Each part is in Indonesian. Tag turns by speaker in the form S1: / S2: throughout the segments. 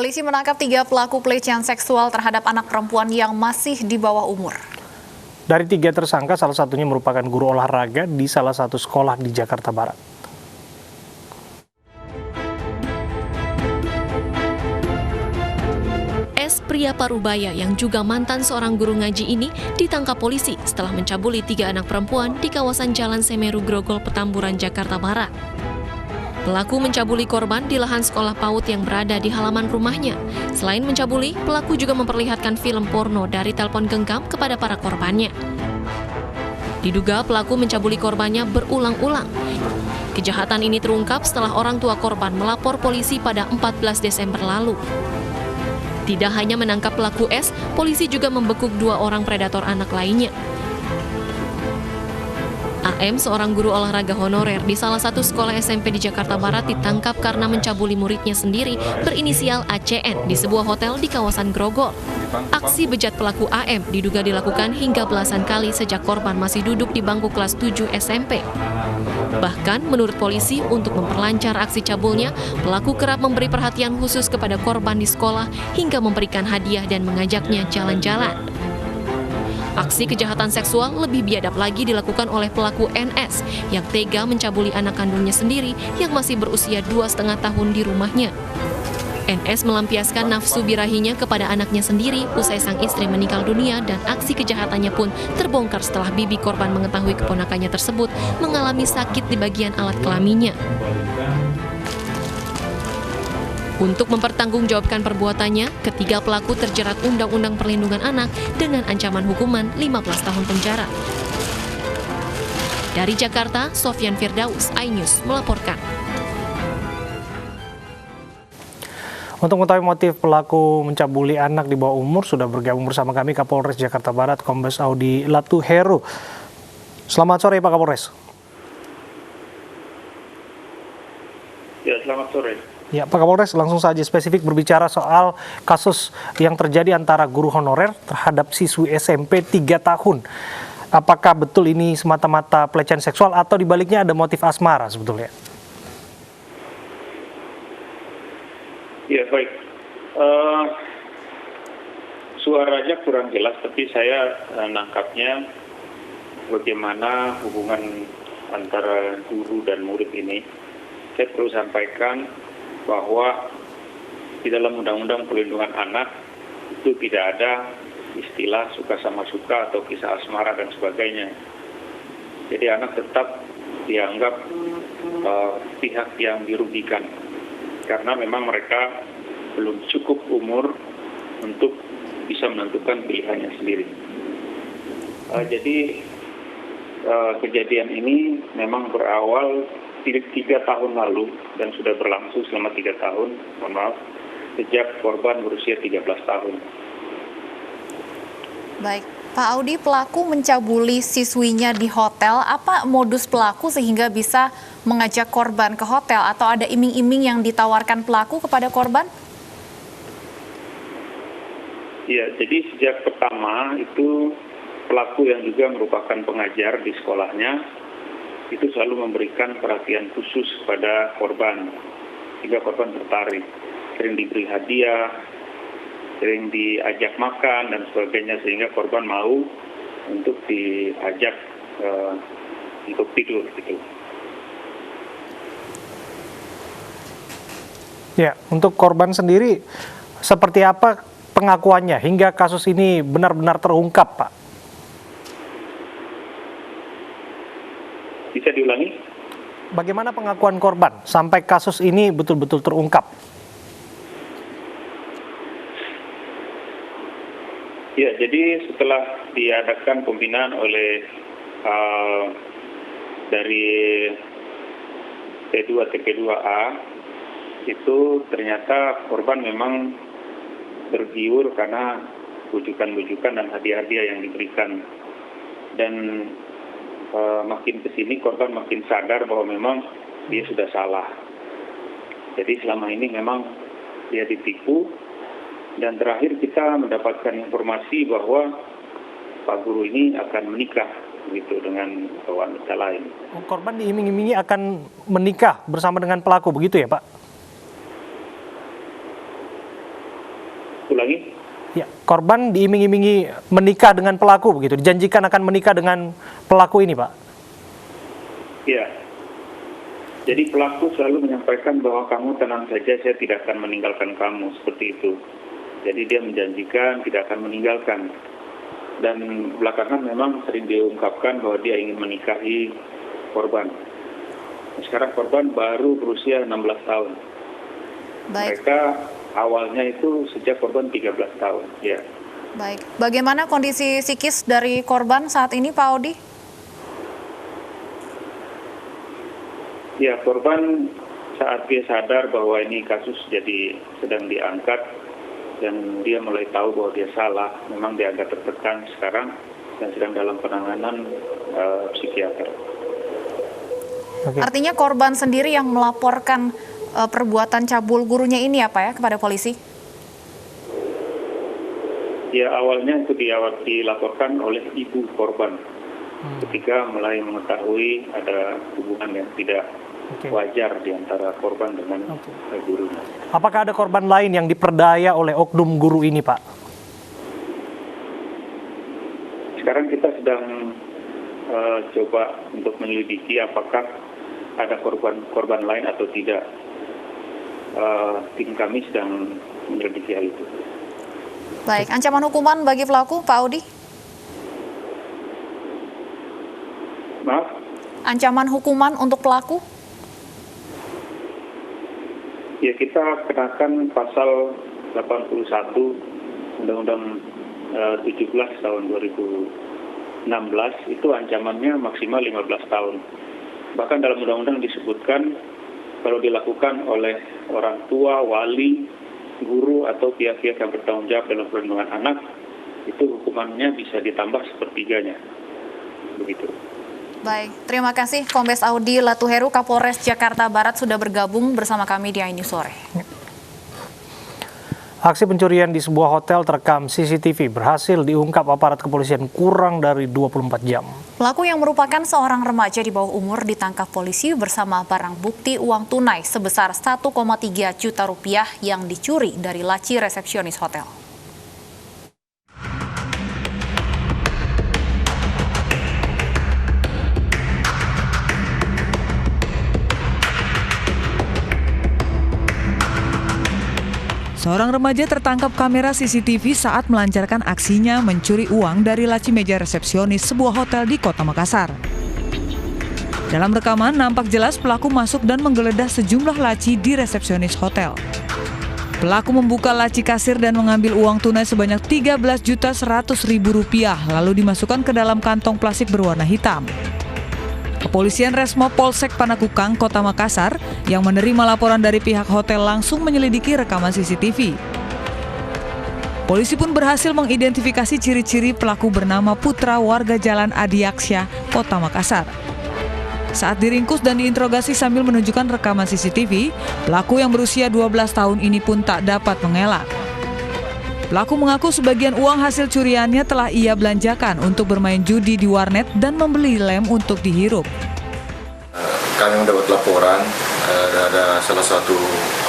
S1: Polisi menangkap 3 pelaku pelecehan seksual terhadap anak perempuan yang masih di bawah umur.
S2: Dari 3 tersangka, salah satunya merupakan guru olahraga di salah satu sekolah di Jakarta Barat.
S3: S. Pria Parubaya yang juga mantan seorang guru ngaji ini ditangkap polisi setelah mencabuli 3 anak perempuan di kawasan Jalan Semeru Grogol, Petamburan, Jakarta Barat. Pelaku mencabuli korban di lahan sekolah PAUD yang berada di halaman rumahnya. Selain mencabuli, pelaku juga memperlihatkan film porno dari telepon genggam kepada para korbannya. Diduga pelaku mencabuli korbannya berulang-ulang. Kejahatan ini terungkap setelah orang tua korban melapor polisi pada 14 Desember lalu. Tidak hanya menangkap pelaku S, polisi juga membekuk 2 orang predator anak lainnya. AM, seorang guru olahraga honorer di salah satu sekolah SMP di Jakarta Barat, ditangkap karena mencabuli muridnya sendiri berinisial ACN di sebuah hotel di kawasan Grogol. Aksi bejat pelaku AM diduga dilakukan hingga belasan kali sejak korban masih duduk di bangku kelas 7 SMP. Bahkan menurut polisi, untuk memperlancar aksi cabulnya, pelaku kerap memberi perhatian khusus kepada korban di sekolah hingga memberikan hadiah dan mengajaknya jalan-jalan. Aksi kejahatan seksual lebih biadab lagi dilakukan oleh pelaku NS yang tega mencabuli anak kandungnya sendiri yang masih berusia 2,5 tahun di rumahnya. NS melampiaskan nafsu birahinya kepada anaknya sendiri usai sang istri meninggal dunia, dan aksi kejahatannya pun terbongkar setelah bibi korban mengetahui keponakannya tersebut mengalami sakit di bagian alat kelaminnya. Untuk mempertanggungjawabkan perbuatannya, ketiga pelaku terjerat Undang-Undang Perlindungan Anak dengan ancaman hukuman 15 tahun penjara. Dari Jakarta, Sofyan Firdaus, iNews melaporkan.
S2: Untuk mengetahui motif pelaku mencabuli anak di bawah umur, sudah bergabung bersama kami Kapolres Jakarta Barat, Kombes Audi Latuheru. Selamat sore Pak Kapolres.
S4: Ya, selamat sore.
S2: Ya, Pak Kapolres, langsung saja spesifik berbicara soal kasus yang terjadi antara guru honorer terhadap siswi SMP 3 tahun. Apakah betul ini semata-mata pelecehan seksual atau dibaliknya ada motif asmara sebetulnya?
S4: Ya, baik. Suaranya kurang jelas, tapi saya nangkapnya bagaimana hubungan antara guru dan murid ini. Saya perlu sampaikan bahwa di dalam Undang-Undang Perlindungan Anak itu tidak ada istilah suka sama suka atau kisah asmara dan sebagainya. Jadi anak tetap dianggap pihak yang dirugikan karena memang mereka belum cukup umur untuk bisa menentukan pilihannya sendiri. Jadi kejadian ini memang berawal 3 tahun lalu dan sudah berlangsung selama 3 tahun, sejak korban berusia 13 tahun.
S1: Baik, Pak Audi, pelaku mencabuli siswinya di hotel. Apa modus pelaku sehingga bisa mengajak korban ke hotel, atau ada iming-iming yang ditawarkan pelaku kepada korban?
S4: Ya, jadi sejak pertama itu pelaku yang juga merupakan pengajar di sekolahnya itu selalu memberikan perhatian khusus kepada korban, sehingga korban tertarik. Sering diberi hadiah, sering diajak makan dan sebagainya, sehingga korban mau untuk diajak untuk tidur gitu.
S2: Ya, untuk korban sendiri seperti apa pengakuannya hingga kasus ini benar-benar terungkap, Pak?
S4: Bisa diulangi?
S2: Bagaimana pengakuan korban sampai kasus ini betul-betul terungkap?
S4: Ya, jadi setelah diadakan pembinaan oleh dari T2 TP2A, itu ternyata korban memang tergiur karena bujukan-bujukan dan hadiah-hadiah yang diberikan. Dan makin kesini korban makin sadar bahwa memang dia sudah salah. Jadi selama ini memang dia ditipu, dan terakhir kita mendapatkan informasi bahwa Pak Guru ini akan menikah gitu dengan wanita lain.
S2: Korban diiming-imingi akan menikah bersama dengan pelaku, begitu ya Pak? korban diiming-imingi menikah dengan pelaku begitu, dijanjikan akan menikah dengan pelaku ini, Pak?
S4: Iya. Jadi pelaku selalu menyampaikan bahwa kamu tenang saja, saya tidak akan meninggalkan kamu, seperti itu. Jadi dia menjanjikan tidak akan meninggalkan. Dan belakangan memang sering diungkapkan bahwa dia ingin menikahi korban. Sekarang korban baru berusia 16 tahun.
S1: Baik.
S4: Mereka awalnya itu sejak korban 13 tahun. Ya.
S1: Baik. Bagaimana kondisi psikis dari korban saat ini, Pak Audi?
S4: Ya, korban saat dia sadar bahwa ini kasus jadi sedang diangkat dan dia mulai tahu bahwa dia salah, memang dia agak tertekan sekarang dan sedang dalam penanganan psikiater.
S2: Oke.
S1: Artinya korban sendiri yang melaporkan perbuatan cabul gurunya ini ya, Pak, ya, kepada polisi?
S4: Ya, awalnya itu dilaporkan oleh ibu korban ketika mulai mengetahui ada hubungan yang tidak wajar di antara korban dengan gurunya.
S2: Apakah ada korban lain yang diperdaya oleh oknum guru ini, Pak?
S4: Sekarang kita sedang coba untuk menyelidiki apakah ada korban lain atau tidak. Tim kami sedang menyelidiki hal itu.
S1: Baik, ancaman hukuman bagi pelaku, Pak Audi?
S4: Maaf?
S1: Ancaman hukuman untuk pelaku?
S4: Ya, kita kenakan pasal 81 Undang-Undang 17 tahun 2016 itu ancamannya maksimal 15 tahun. Bahkan dalam undang-undang disebutkan kalau dilakukan oleh orang tua, wali, guru atau pihak-pihak yang bertanggung jawab dalam perlindungan anak, itu hukumannya bisa ditambah sepertiganya. Begitu.
S1: Baik, terima kasih Kombes Audi Latuheru, Kapolres Jakarta Barat sudah bergabung bersama kami di iNews Sore.
S2: Aksi pencurian di sebuah hotel terekam CCTV berhasil diungkap aparat kepolisian kurang dari 24 jam.
S1: Pelaku yang merupakan seorang remaja di bawah umur ditangkap polisi bersama barang bukti uang tunai sebesar 1,3 juta rupiah yang dicuri dari laci resepsionis hotel.
S5: Seorang remaja tertangkap kamera CCTV saat melancarkan aksinya mencuri uang dari laci meja resepsionis sebuah hotel di Kota Makassar. Dalam rekaman, nampak jelas pelaku masuk dan menggeledah sejumlah laci di resepsionis hotel. Pelaku membuka laci kasir dan mengambil uang tunai sebanyak Rp13.100.000 lalu dimasukkan ke dalam kantong plastik berwarna hitam. Kepolisian Resmo Polsek Panakukang, Kota Makassar, yang menerima laporan dari pihak hotel langsung menyelidiki rekaman CCTV. Polisi pun berhasil mengidentifikasi ciri-ciri pelaku bernama Putra, warga Jalan Adiaksya, Kota Makassar. Saat diringkus dan diinterogasi sambil menunjukkan rekaman CCTV, pelaku yang berusia 12 tahun ini pun tak dapat mengelak. Pelaku mengaku sebagian uang hasil curiannya telah ia belanjakan untuk bermain judi di warnet dan membeli lem untuk dihirup.
S6: Kami mendapat laporan ada salah satu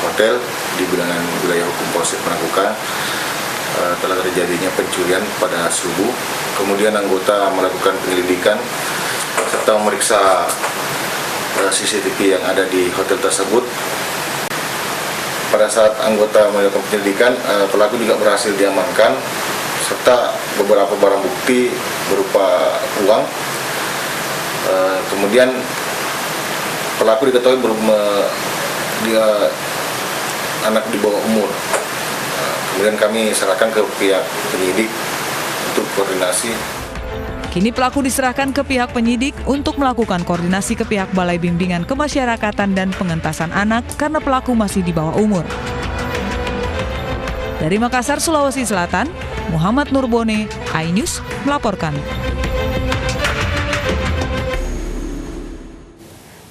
S6: hotel di bilangan wilayah hukum Polsek Panakukang telah terjadinya pencurian pada subuh. Kemudian anggota melakukan penyelidikan serta memeriksa CCTV yang ada di hotel tersebut. Pada saat anggota melakukan penyelidikan, pelaku juga berhasil diamankan serta beberapa barang bukti berupa uang. Kemudian pelaku diketahui dia anak di bawah umur. Kemudian kami serahkan ke pihak penyidik untuk koordinasi.
S5: Kini pelaku diserahkan ke pihak penyidik untuk melakukan koordinasi ke pihak Balai Bimbingan Kemasyarakatan dan Pengentasan Anak karena pelaku masih di bawah umur. Dari Makassar, Sulawesi Selatan, Muhammad Nurbone, iNews melaporkan.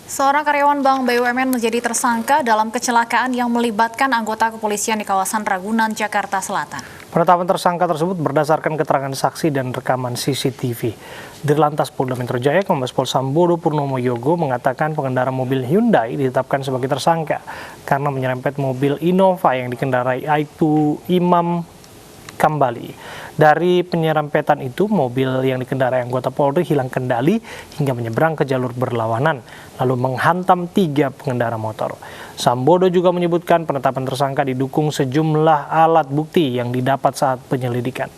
S1: Seorang karyawan Bank BUMN menjadi tersangka dalam kecelakaan yang melibatkan anggota kepolisian di kawasan Ragunan, Jakarta Selatan.
S2: Penetapan tersangka tersebut berdasarkan keterangan saksi dan rekaman CCTV. Dirlantas Polda Metro Jaya, Kombes Pol Sambodo Purnomo Yogo mengatakan pengendara mobil Hyundai ditetapkan sebagai tersangka karena menyerempet mobil Innova yang dikendarai Aibtu Imam Kambali. Dari penyerempetan itu, mobil yang dikendarai anggota Polri hilang kendali hingga menyeberang ke jalur berlawanan, lalu menghantam 3 pengendara motor. Sambodo juga menyebutkan penetapan tersangka didukung sejumlah alat bukti yang didapat saat penyelidikan.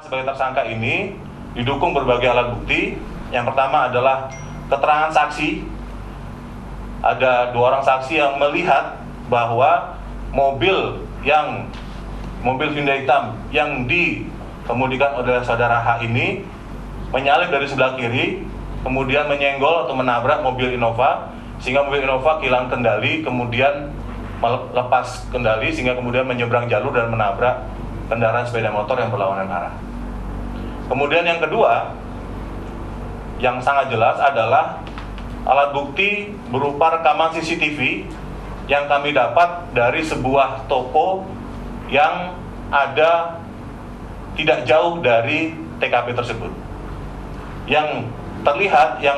S7: Sebagai tersangka ini didukung berbagai alat bukti. Yang pertama adalah keterangan saksi. Ada 2 orang saksi yang melihat bahwa mobil Hyundai hitam yang dikemudikan oleh saudara H ini menyalip dari sebelah kiri, kemudian menyenggol atau menabrak mobil Innova, sehingga mobil Innova kehilangan kendali, kemudian melepas kendali sehingga kemudian menyeberang jalur dan menabrak kendaraan sepeda motor yang berlawanan arah. Kemudian yang kedua, yang sangat jelas adalah alat bukti berupa rekaman CCTV yang kami dapat dari sebuah toko yang ada tidak jauh dari TKP tersebut. Yang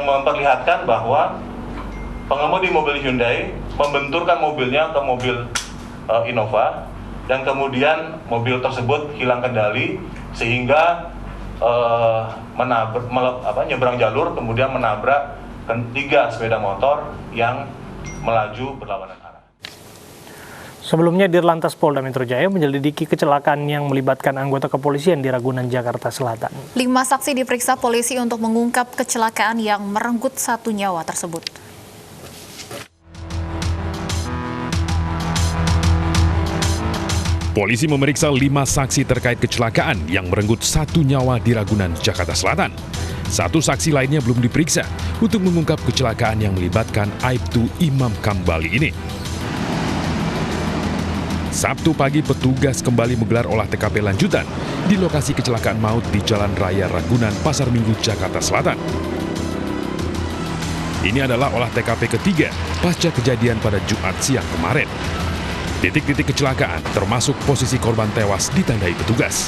S7: memperlihatkan bahwa pengemudi mobil Hyundai membenturkan mobilnya ke mobil Innova, dan kemudian mobil tersebut hilang kendali sehingga nyebrang jalur, kemudian menabrak 3 sepeda motor yang melaju berlawanan arah.
S2: Sebelumnya, Dirlantas Polda Metro Jaya menyelidiki kecelakaan yang melibatkan anggota kepolisian di Ragunan, Jakarta Selatan.
S1: 5 saksi diperiksa polisi untuk mengungkap kecelakaan yang merenggut 1 nyawa tersebut.
S8: Polisi memeriksa 5 saksi terkait kecelakaan yang merenggut 1 nyawa di Ragunan, Jakarta Selatan. 1 saksi lainnya belum diperiksa untuk mengungkap kecelakaan yang melibatkan Aibtu Imam Kambali ini. Sabtu pagi, petugas kembali menggelar olah TKP lanjutan di lokasi kecelakaan maut di Jalan Raya Ragunan, Pasar Minggu, Jakarta Selatan. Ini adalah olah TKP ketiga pasca kejadian pada Jumat siang kemarin. Titik-titik kecelakaan termasuk posisi korban tewas ditandai petugas.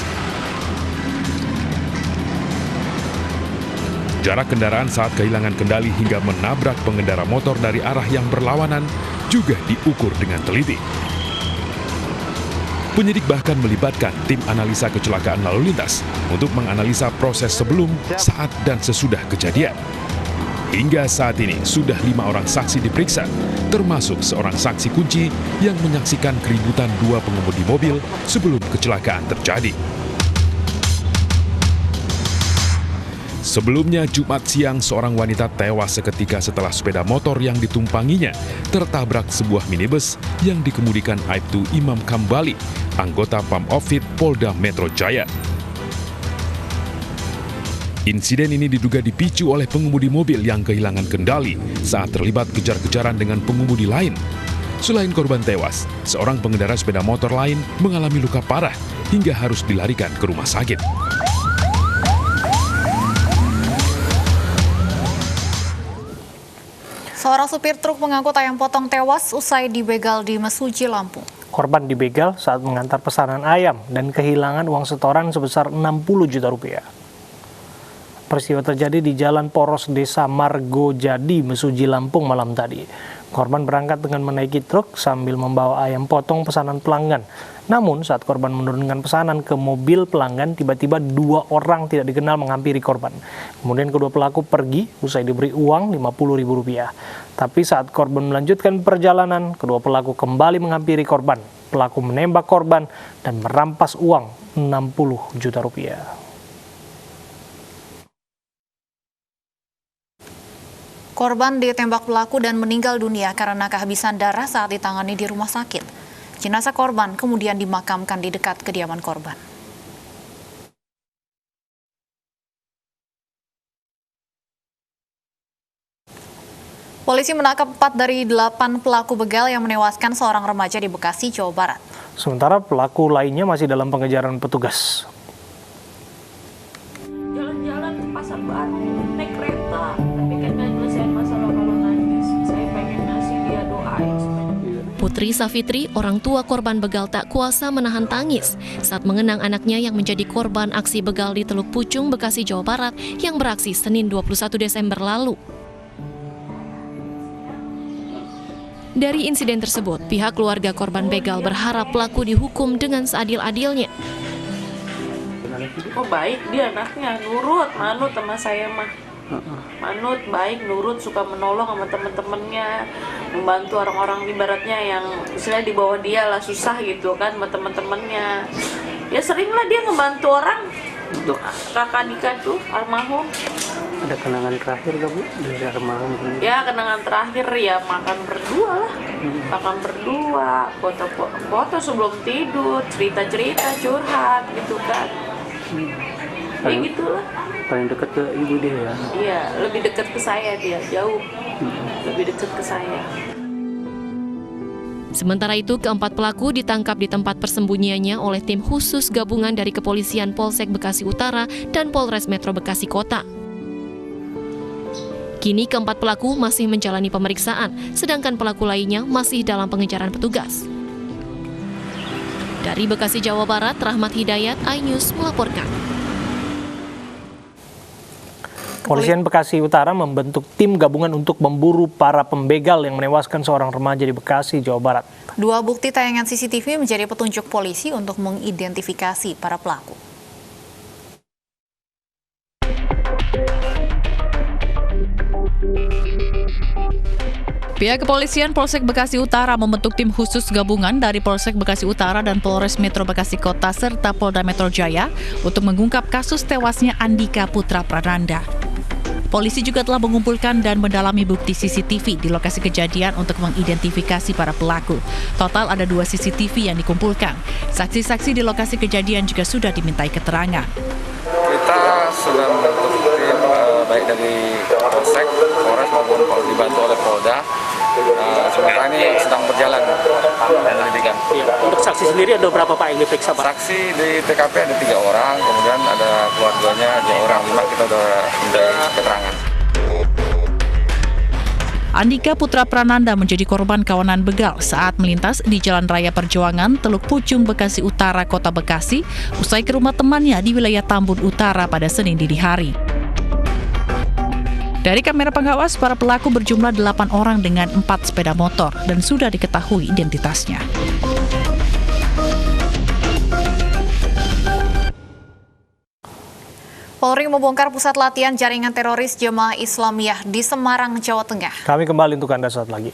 S8: Jarak kendaraan saat kehilangan kendali hingga menabrak pengendara motor dari arah yang berlawanan juga diukur dengan teliti. Penyidik bahkan melibatkan tim analisa kecelakaan lalu lintas untuk menganalisa proses sebelum, saat, dan sesudah kejadian. Hingga saat ini sudah 5 orang saksi diperiksa, termasuk seorang saksi kunci yang menyaksikan keributan 2 pengemudi mobil sebelum kecelakaan terjadi. Sebelumnya, Jumat siang, seorang wanita tewas seketika setelah sepeda motor yang ditumpanginya tertabrak sebuah minibus yang dikemudikan Aibtu Imam Kambali, anggota Pamopfit Polda Metro Jaya. Insiden ini diduga dipicu oleh pengemudi mobil yang kehilangan kendali saat terlibat kejar-kejaran dengan pengemudi lain. Selain korban tewas, seorang pengendara sepeda motor lain mengalami luka parah hingga harus dilarikan ke rumah sakit.
S1: Seorang supir truk pengangkut ayam potong tewas usai dibegal di Mesuji, Lampung.
S2: Korban dibegal saat mengantar pesanan ayam dan kehilangan uang setoran sebesar 60 juta rupiah. Peristiwa terjadi di Jalan Poros Desa Margojadi, Mesuji, Lampung malam tadi. Korban berangkat dengan menaiki truk sambil membawa ayam potong pesanan pelanggan. Namun saat korban menurunkan pesanan ke mobil pelanggan, tiba-tiba 2 orang tidak dikenal menghampiri korban. Kemudian kedua pelaku pergi usai diberi uang Rp50.000. Tapi saat korban melanjutkan perjalanan, kedua pelaku kembali menghampiri korban. Pelaku menembak korban dan merampas uang Rp60 juta.
S1: Korban ditembak pelaku dan meninggal dunia karena kehabisan darah saat ditangani di rumah sakit. Jenazah korban kemudian dimakamkan di dekat kediaman korban. Polisi menangkap 4 dari 8 pelaku begal yang menewaskan seorang remaja di Bekasi, Jawa Barat.
S2: Sementara pelaku lainnya masih dalam pengejaran petugas.
S9: Jalan-jalan ke pasar baru, naik kereta, tapi kan nggak nyelesain masalah kalau nangis. Saya pengen ngasih dia doain supaya.
S3: Putri Safitri, orang tua korban begal, tak kuasa menahan tangis saat mengenang anaknya yang menjadi korban aksi begal di Teluk Pucung, Bekasi, Jawa Barat yang beraksi Senin 21 Desember lalu. Dari insiden tersebut, pihak keluarga korban begal berharap pelaku dihukum dengan seadil-adilnya.
S9: Oh baik dia anaknya, nurut, manut sama saya mah. Manut, baik, nurut, suka menolong sama temen-temennya, membantu orang-orang ibaratnya yang misalnya di bawah dia lah susah gitu kan sama temen-temennya. Ya sering lah dia ngebantu orang. Kakak Dika tuh almarhum.
S10: Ada kenangan terakhir gak Bu dari almarhum?
S9: Ya kenangan terakhir ya makan berdua lah. Makan berdua, foto sebelum tidur, cerita-cerita, curhat gitu kan. Ya gitulah.
S10: Paling dekat ke ibu dia ya?
S9: Iya, lebih dekat ke saya dia, jauh. Lebih dekat ke saya.
S3: Sementara itu, keempat pelaku ditangkap di tempat persembunyiannya oleh tim khusus gabungan dari Kepolisian Polsek Bekasi Utara dan Polres Metro Bekasi Kota. Kini keempat pelaku masih menjalani pemeriksaan, sedangkan pelaku lainnya masih dalam pengejaran petugas. Dari Bekasi, Jawa Barat, Rahmat Hidayat, iNews melaporkan.
S2: Kepolisian Bekasi Utara membentuk tim gabungan untuk memburu para pembegal yang menewaskan seorang remaja di Bekasi, Jawa Barat.
S1: 2 bukti tayangan CCTV menjadi petunjuk polisi untuk mengidentifikasi para pelaku.
S5: Pihak Kepolisian Polsek Bekasi Utara membentuk tim khusus gabungan dari Polsek Bekasi Utara dan Polres Metro Bekasi Kota serta Polda Metro Jaya untuk mengungkap kasus tewasnya Andika Putra Prananda. Polisi juga telah mengumpulkan dan mendalami bukti CCTV di lokasi kejadian untuk mengidentifikasi para pelaku. Total ada 2 CCTV yang dikumpulkan. Saksi-saksi di lokasi kejadian juga sudah dimintai keterangan.
S11: Kita sudah membentuk tim baik dari Polsek, Polres maupun dibantu oleh Polda. Sementara ini sedang berjalan penyelidikan.
S10: Untuk saksi sendiri ada berapa Pak yang diperiksa Pak?
S11: Saksi di TKP ada 3 orang, kemudian ada keluarganya 2 orang, 5 kita sudah minta keterangan.
S5: Andika Putra Prananda menjadi korban kawanan begal saat melintas di Jalan Raya Perjuangan, Teluk Pucung, Bekasi Utara, Kota Bekasi, usai ke rumah temannya di wilayah Tambun Utara pada Senin dini hari. Dari kamera pengawas, para pelaku berjumlah 8 orang dengan 4 sepeda motor dan sudah diketahui identitasnya.
S1: Polri membongkar pusat latihan jaringan teroris Jemaah Islamiyah di Semarang, Jawa Tengah.
S2: Kami kembali untuk Anda saat lagi.